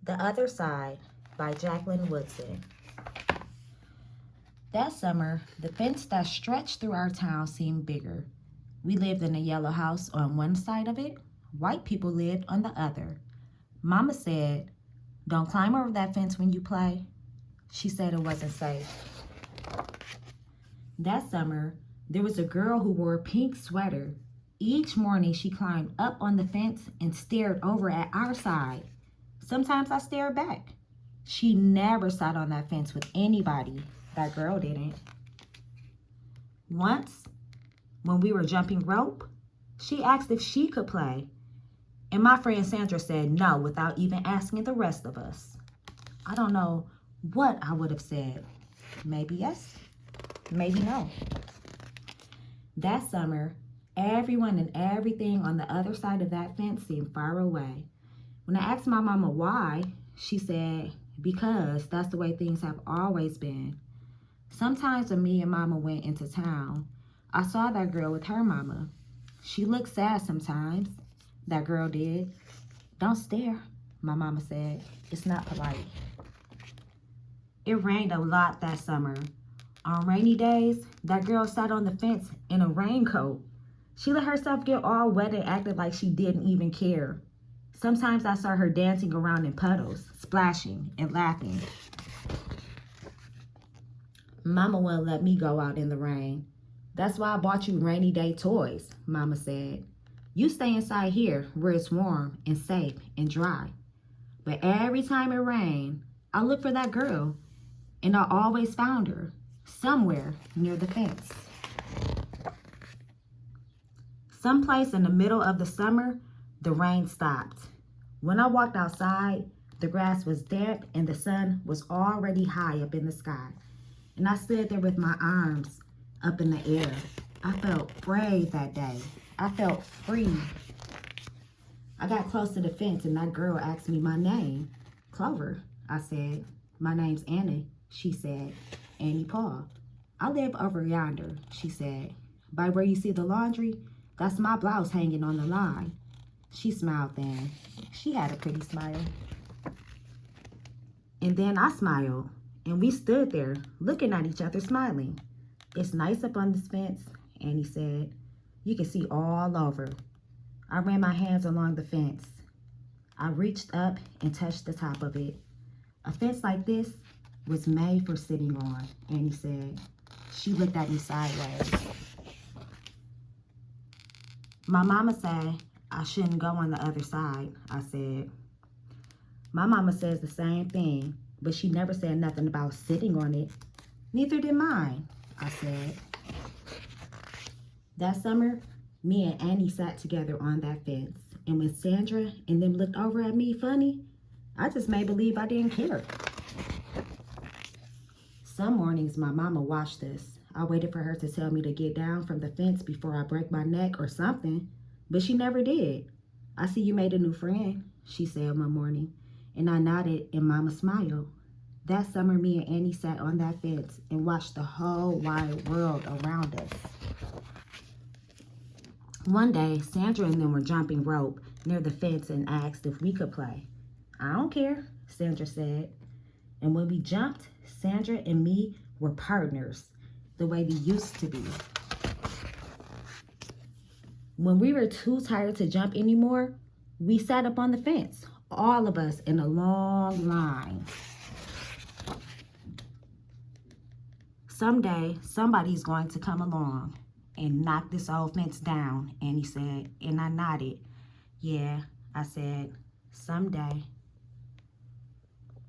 The Other Side by Jacqueline Woodson. That summer, the fence that stretched through our town seemed bigger. We lived in a yellow house on one side of it. White people lived on the other. Mama said, "Don't climb over that fence when you play." She said it wasn't safe. That summer, there was a girl who wore a pink sweater. Each morning, she climbed up on the fence and stared over at our side. Sometimes I stared back. She never sat on that fence with anybody. That girl didn't. Once, when we were jumping rope, she asked if she could play. And my friend Sandra said no without even asking the rest of us. I don't know what I would have said. Maybe yes, maybe no. That summer, everyone and everything on the other side of that fence seemed far away. When I asked my mama why, she said, because that's the way things have always been. Sometimes when me and mama went into town, I saw that girl with her mama. She looked sad sometimes. That girl did. "Don't stare," my mama said. "It's not polite." It rained a lot that summer. On rainy days, that girl sat on the fence in a raincoat. She let herself get all wet and acted like she didn't even care. Sometimes I saw her dancing around in puddles, splashing and laughing. Mama wouldn't let me go out in the rain. "That's why I bought you rainy day toys," Mama said. "You stay inside here where it's warm and safe and dry." But every time it rained, I looked for that girl, and I always found her somewhere near the fence. Someplace in the middle of the summer, the rain stopped. When I walked outside, the grass was damp and the sun was already high up in the sky. And I stood there with my arms up in the air. I felt brave that day. I felt free. I got close to the fence and that girl asked me my name. "Clover," I said. "My name's Annie," she said. "Annie Paul." "I live over yonder," she said. "By where you see the laundry, that's my blouse hanging on the line." She smiled then. She had a pretty smile. And then I smiled, and we stood there looking at each other smiling. "It's nice up on this fence," Annie said. "You can see all over." I ran my hands along the fence. I reached up and touched the top of it. "A fence like this was made for sitting on," Annie said. She looked at me sideways. "My mama said I shouldn't go on the other side," I said. "My mama says the same thing, but she never said nothing about sitting on it." "Neither did mine," I said. That summer, me and Annie sat together on that fence, and when Sandra and them looked over at me funny, I just made believe I didn't care. Some mornings, my mama watched us. I waited for her to tell me to get down from the fence before I break my neck or something, but she never did. "I see you made a new friend," she said one morning, and I nodded and mama smiled. That summer, me and Annie sat on that fence and watched the whole wide world around us. One day, Sandra and them were jumping rope near the fence and asked if we could play. "I don't care," Sandra said. And when we jumped, Sandra and me were partners, the way we used to be. When we were too tired to jump anymore, we sat up on the fence, all of us in a long line. "Someday, somebody's going to come along and knock this old fence down," Annie said, and I nodded. "Yeah," I said, "someday."